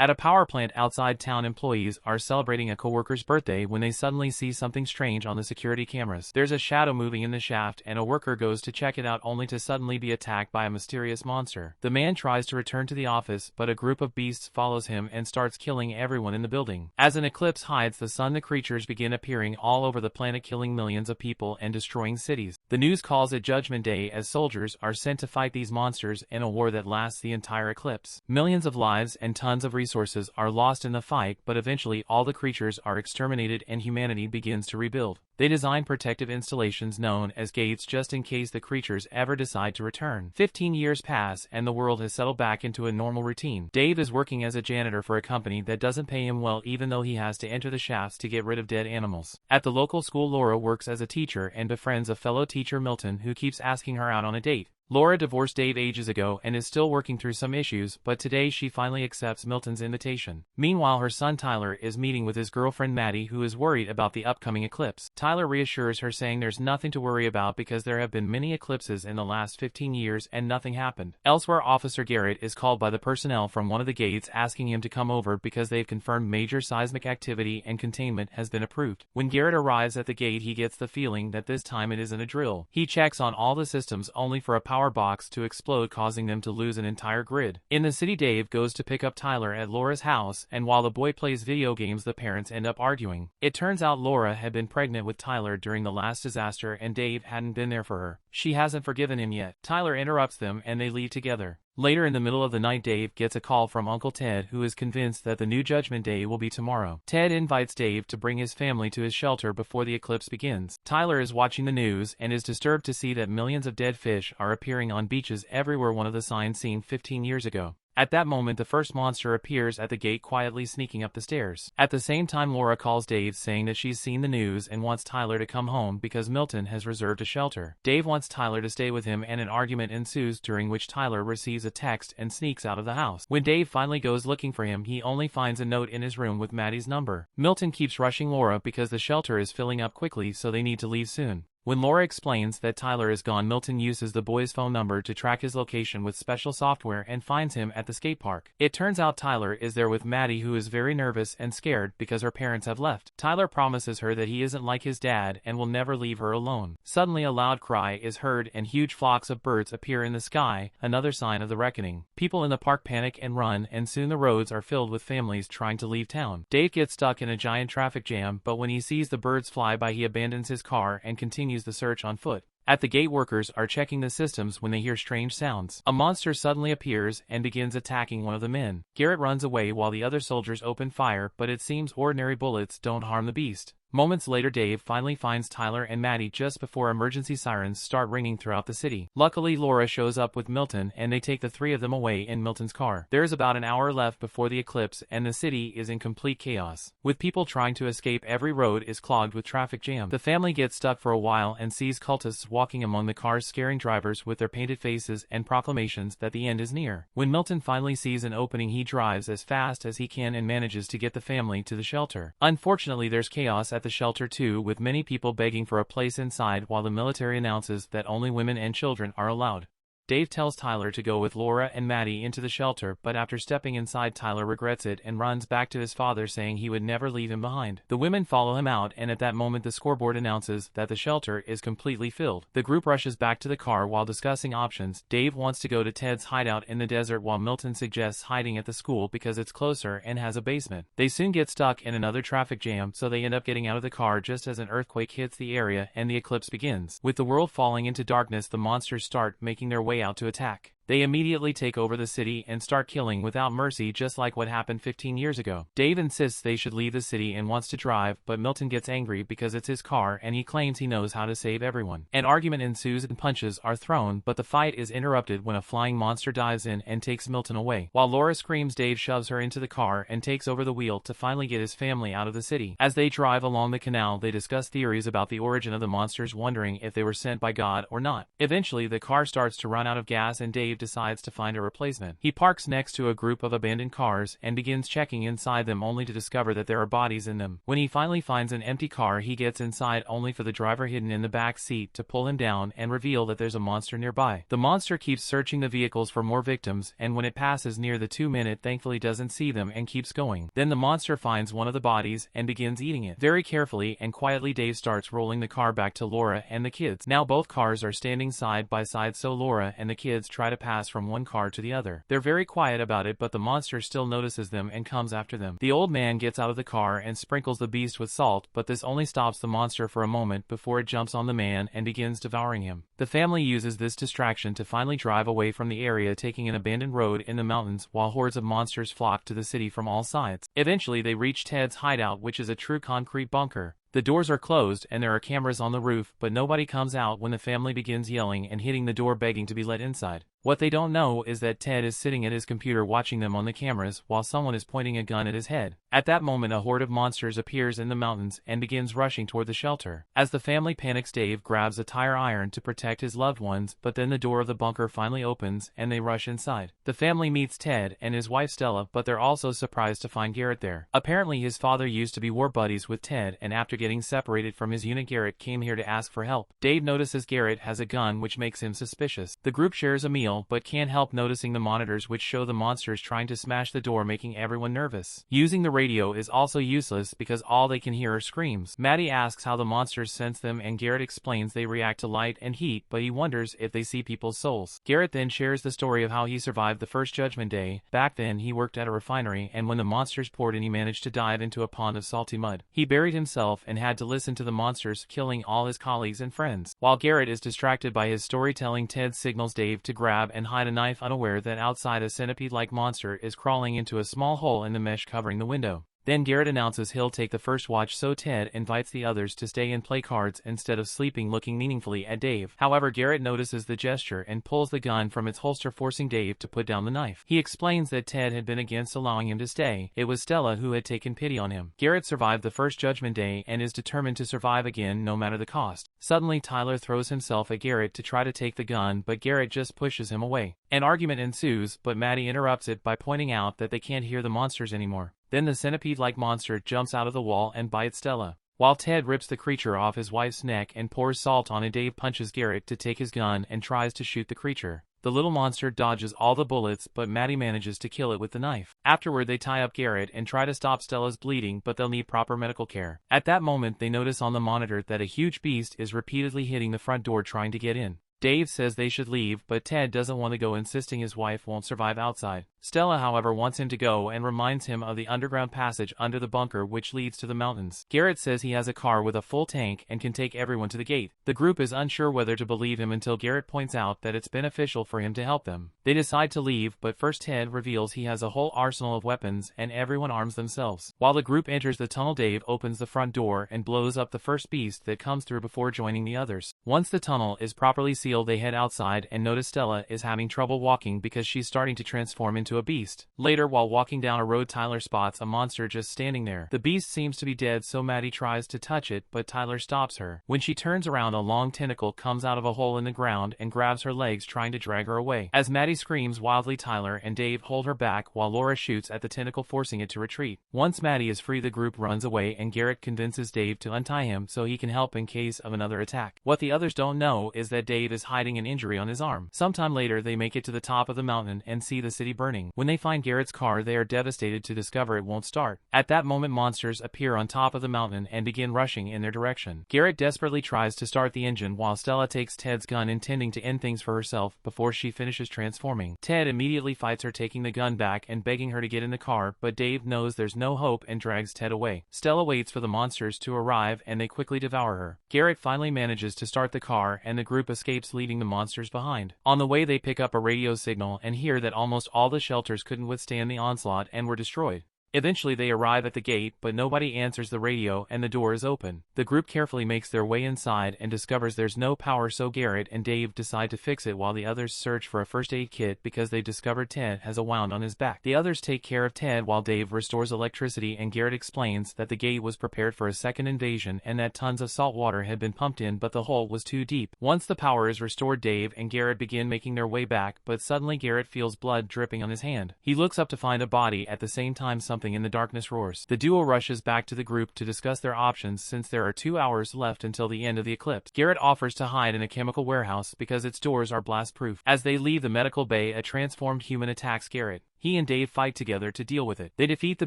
At a power plant outside town, employees are celebrating a coworker's birthday when they suddenly see something strange on the security cameras. There's a shadow moving in the shaft and a worker goes to check it out only to suddenly be attacked by a mysterious monster. The man tries to return to the office, but a group of beasts follows him and starts killing everyone in the building. As an eclipse hides the sun, the creatures begin appearing all over the planet, killing millions of people and destroying cities. The news calls it Judgment Day as soldiers are sent to fight these monsters in a war that lasts the entire eclipse. Millions of lives and tons of resources are lost in the fight, but eventually all the creatures are exterminated and humanity begins to rebuild. They design protective installations known as gates just in case the creatures ever decide to return. 15 years pass and the world has settled back into a normal routine. Dave is working as a janitor for a company that doesn't pay him well, even though he has to enter the shafts to get rid of dead animals. At the local school, Laura works as a teacher and befriends a fellow teacher, Milton, who keeps asking her out on a date. Laura divorced Dave ages ago and is still working through some issues, but today she finally accepts Milton's invitation. Meanwhile, her son Tyler is meeting with his girlfriend Maddie, who is worried about the upcoming eclipse. Tyler reassures her, saying there's nothing to worry about because there have been many eclipses in the last 15 years and nothing happened. Elsewhere, Officer Garrett is called by the personnel from one of the gates asking him to come over because they've confirmed major seismic activity and containment has been approved. When Garrett arrives at the gate, he gets the feeling that this time it isn't a drill. He checks on all the systems only for a power box to explode, causing them to lose an entire grid. In the city, Dave goes to pick up Tyler at Laura's house, and while the boy plays video games, the parents end up arguing. It turns out Laura had been pregnant with Tyler during the last disaster and Dave hadn't been there for her. She hasn't forgiven him yet. Tyler interrupts them and they leave together. Later in the middle of the night, Dave gets a call from Uncle Ted, who is convinced that the new Judgment Day will be tomorrow. Ted invites Dave to bring his family to his shelter before the eclipse begins. Tyler is watching the news and is disturbed to see that millions of dead fish are appearing on beaches everywhere, one of the signs seen 15 years ago. At that moment, the first monster appears at the gate, quietly sneaking up the stairs. At the same time, Laura calls Dave, saying that she's seen the news and wants Tyler to come home because Milton has reserved a shelter. Dave wants Tyler to stay with him and an argument ensues, during which Tyler receives a text and sneaks out of the house. When Dave finally goes looking for him, he only finds a note in his room with Maddie's number. Milton keeps rushing Laura because the shelter is filling up quickly, so they need to leave soon. When Laura explains that Tyler is gone, Milton uses the boy's phone number to track his location with special software and finds him at the skate park. It turns out Tyler is there with Maddie, who is very nervous and scared because her parents have left. Tyler promises her that he isn't like his dad and will never leave her alone. Suddenly, a loud cry is heard and huge flocks of birds appear in the sky, another sign of the reckoning. People in the park panic and run, and soon the roads are filled with families trying to leave town. Dave gets stuck in a giant traffic jam, but when he sees the birds fly by, he abandons his car and continues the search on foot. At the gate, workers are checking the systems when they hear strange sounds. A monster suddenly appears and begins attacking one of the men. Garrett runs away while the other soldiers open fire, but it seems ordinary bullets don't harm the beast. Moments later, Dave finally finds Tyler and Maddie just before emergency sirens start ringing throughout the city. Luckily, Laura shows up with Milton and they take the three of them away in Milton's car. There is about an hour left before the eclipse and the city is in complete chaos. With people trying to escape, every road is clogged with traffic jam. The family gets stuck for a while and sees cultists walking among the cars, scaring drivers with their painted faces and proclamations that the end is near. When Milton finally sees an opening, he drives as fast as he can and manages to get the family to the shelter. Unfortunately, there's chaos at the shelter too, with many people begging for a place inside while the military announces that only women and children are allowed. Dave tells Tyler to go with Laura and Maddie into the shelter, but after stepping inside, Tyler regrets it and runs back to his father, saying he would never leave him behind. The women follow him out, and at that moment the scoreboard announces that the shelter is completely filled. The group rushes back to the car while discussing options. Dave wants to go to Ted's hideout in the desert, while Milton suggests hiding at the school because it's closer and has a basement. They soon get stuck in another traffic jam, so they end up getting out of the car just as an earthquake hits the area and the eclipse begins. With the world falling into darkness, the monsters start making their way out to attack. They immediately take over the city and start killing without mercy, just like what happened 15 years ago. Dave insists they should leave the city and wants to drive, but Milton gets angry because it's his car and he claims he knows how to save everyone. An argument ensues and punches are thrown, but the fight is interrupted when a flying monster dives in and takes Milton away. While Laura screams, Dave shoves her into the car and takes over the wheel to finally get his family out of the city. As they drive along the canal, they discuss theories about the origin of the monsters, wondering if they were sent by God or not. Eventually, the car starts to run out of gas and Dave Dave decides to find a replacement. He parks next to a group of abandoned cars and begins checking inside them only to discover that there are bodies in them. When he finally finds an empty car, he gets inside only for the driver hidden in the back seat to pull him down and reveal that there's a monster nearby. The monster keeps searching the vehicles for more victims, and when it passes near the 2 men, it thankfully doesn't see them and keeps going. Then the monster finds one of the bodies and begins eating it. Very carefully and quietly, Dave starts rolling the car back to Laura and the kids. Now both cars are standing side by side, so Laura and the kids try to pass from one car to the other. They're very quiet about it, but the monster still notices them and comes after them. The old man gets out of the car and sprinkles the beast with salt, but this only stops the monster for a moment before it jumps on the man and begins devouring him. The family uses this distraction to finally drive away from the area, taking an abandoned road in the mountains while hordes of monsters flock to the city from all sides. Eventually they reach Ted's hideout, which is a true concrete bunker. The doors are closed and there are cameras on the roof, but nobody comes out when the family begins yelling and hitting the door begging to be let inside. What they don't know is that Ted is sitting at his computer watching them on the cameras while someone is pointing a gun at his head. At that moment, a horde of monsters appears in the mountains and begins rushing toward the shelter. As the family panics, Dave grabs a tire iron to protect his loved ones, but then the door of the bunker finally opens and they rush inside. The family meets Ted and his wife Stella, but they're also surprised to find Garrett there. Apparently his father used to be war buddies with Ted, and after getting separated from his unit, Garrett came here to ask for help. Dave notices Garrett has a gun, which makes him suspicious. The group shares a meal but can't help noticing the monitors, which show the monsters trying to smash the door, making everyone nervous. Using the radio is also useless because all they can hear are screams. Maddie asks how the monsters sense them and Garrett explains they react to light and heat, but he wonders if they see people's souls. Garrett then shares the story of how he survived the first Judgment Day. Back then he worked at a refinery, and when the monsters poured in, he managed to dive into a pond of salty mud. He buried himself and had to listen to the monsters killing all his colleagues and friends. While Garrett is distracted by his storytelling, Ted signals Dave to grab and hide a knife, unaware that outside a centipede-like monster is crawling into a small hole in the mesh covering the window. Then Garrett announces he'll take the first watch, so Ted invites the others to stay and play cards instead of sleeping, looking meaningfully at Dave. However, Garrett notices the gesture and pulls the gun from its holster, forcing Dave to put down the knife. He explains that Ted had been against allowing him to stay. It was Stella who had taken pity on him. Garrett survived the first Judgment Day and is determined to survive again no matter the cost. Suddenly Tyler throws himself at Garrett to try to take the gun, but Garrett just pushes him away. An argument ensues, but Maddie interrupts it by pointing out that they can't hear the monsters anymore. Then the centipede-like monster jumps out of the wall and bites Stella. While Ted rips the creature off his wife's neck and pours salt on it, Dave punches Garrett to take his gun and tries to shoot the creature. The little monster dodges all the bullets, but Maddie manages to kill it with the knife. Afterward, they tie up Garrett and try to stop Stella's bleeding, but they'll need proper medical care. At that moment, they notice on the monitor that a huge beast is repeatedly hitting the front door trying to get in. Dave says they should leave, but Ted doesn't want to go, insisting his wife won't survive outside. Stella, however, wants him to go and reminds him of the underground passage under the bunker which leads to the mountains. Garrett says he has a car with a full tank and can take everyone to the gate. The group is unsure whether to believe him until Garrett points out that it's beneficial for him to help them. They decide to leave, but first Ted reveals he has a whole arsenal of weapons and everyone arms themselves. While the group enters the tunnel, Dave opens the front door and blows up the first beast that comes through before joining the others. Once the tunnel is properly sealed, they head outside and notice Stella is having trouble walking because she's starting to transform into a beast. Later, while walking down a road, Tyler spots a monster just standing there. The beast seems to be dead, so Maddie tries to touch it, but Tyler stops her. When she turns around, a long tentacle comes out of a hole in the ground and grabs her legs, trying to drag her away. As Maddie screams wildly, Tyler and Dave hold her back while Laura shoots at the tentacle, forcing it to retreat. Once Maddie is free, the group runs away and Garrett convinces Dave to untie him so he can help in case of another attack. What the others don't know is that Dave is hiding an injury on his arm. Sometime later, they make it to the top of the mountain and see the city burning. When they find Garrett's car, they are devastated to discover it won't start. At that moment, monsters appear on top of the mountain and begin rushing in their direction. Garrett desperately tries to start the engine while Stella takes Ted's gun, intending to end things for herself before she finishes transforming. Ted immediately fights her, taking the gun back and begging her to get in the car, but Dave knows there's no hope and drags Ted away. Stella waits for the monsters to arrive and they quickly devour her. Garrett finally manages to start the car and the group escapes, leaving the monsters behind. On the way, they pick up a radio signal and hear that almost all the shelters couldn't withstand the onslaught and were destroyed. Eventually they arrive at the gate, but nobody answers the radio and the door is open. The group carefully makes their way inside and discovers there's no power, so Garrett and Dave decide to fix it while the others search for a first aid kit because they discovered Ted has a wound on his back. The others take care of Ted while Dave restores electricity, and Garrett explains that the gate was prepared for a second invasion and that tons of salt water had been pumped in, but the hole was too deep. Once the power is restored, Dave and Garrett begin making their way back, but suddenly Garrett feels blood dripping on his hand. He looks up to find a body. At the same time, something in the darkness roars. The duo rushes back to the group to discuss their options since there are 2 hours left until the end of the eclipse. Garrett offers to hide in a chemical warehouse because its doors are blast-proof. As they leave the medical bay, a transformed human attacks Garrett. He and Dave fight together to deal with it. They defeat the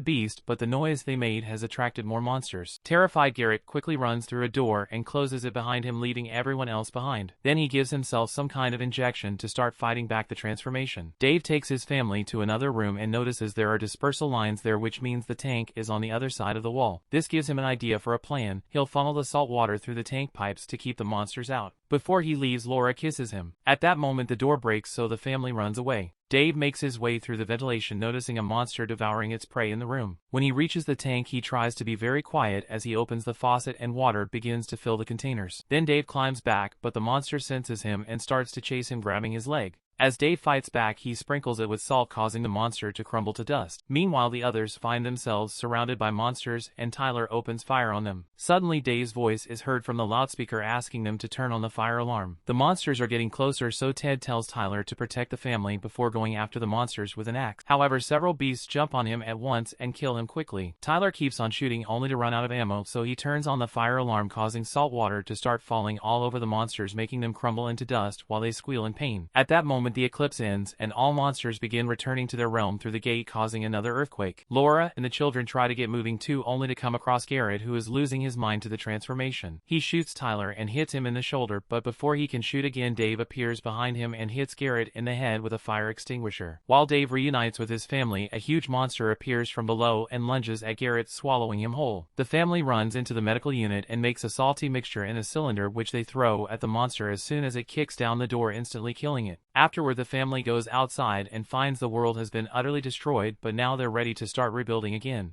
beast, but the noise they made has attracted more monsters. Terrified, Garrett quickly runs through a door and closes it behind him, leaving everyone else behind. Then he gives himself some kind of injection to start fighting back the transformation. Dave takes his family to another room and notices there are dispersal lines there, which means the tank is on the other side of the wall. This gives him an idea for a plan. He'll funnel the salt water through the tank pipes to keep the monsters out. Before he leaves, Laura kisses him. At that moment, the door breaks, so the family runs away. Dave makes his way through the ventilation, noticing a monster devouring its prey in the room. When he reaches the tank, he tries to be very quiet as he opens the faucet and water begins to fill the containers. Then Dave climbs back, but the monster senses him and starts to chase him, grabbing his leg. As Dave fights back, he sprinkles it with salt, causing the monster to crumble to dust. Meanwhile, the others find themselves surrounded by monsters, and Tyler opens fire on them. Suddenly, Dave's voice is heard from the loudspeaker asking them to turn on the fire alarm. The monsters are getting closer, so Ted tells Tyler to protect the family before going after the monsters with an axe. However, several beasts jump on him at once and kill him quickly. Tyler keeps on shooting only to run out of ammo, so he turns on the fire alarm, causing salt water to start falling all over the monsters, making them crumble into dust while they squeal in pain. At that moment, the eclipse ends, and all monsters begin returning to their realm through the gate, causing another earthquake. Laura and the children try to get moving too, only to come across Garrett, who is losing his mind to the transformation. He shoots Tyler and hits him in the shoulder, but before he can shoot again, Dave appears behind him and hits Garrett in the head with a fire extinguisher. While Dave reunites with his family, a huge monster appears from below and lunges at Garrett, swallowing him whole. The family runs into the medical unit and makes a salty mixture in a cylinder, which they throw at the monster as soon as it kicks down the door, instantly killing it. Afterward, the family goes outside and finds the world has been utterly destroyed, but now they're ready to start rebuilding again.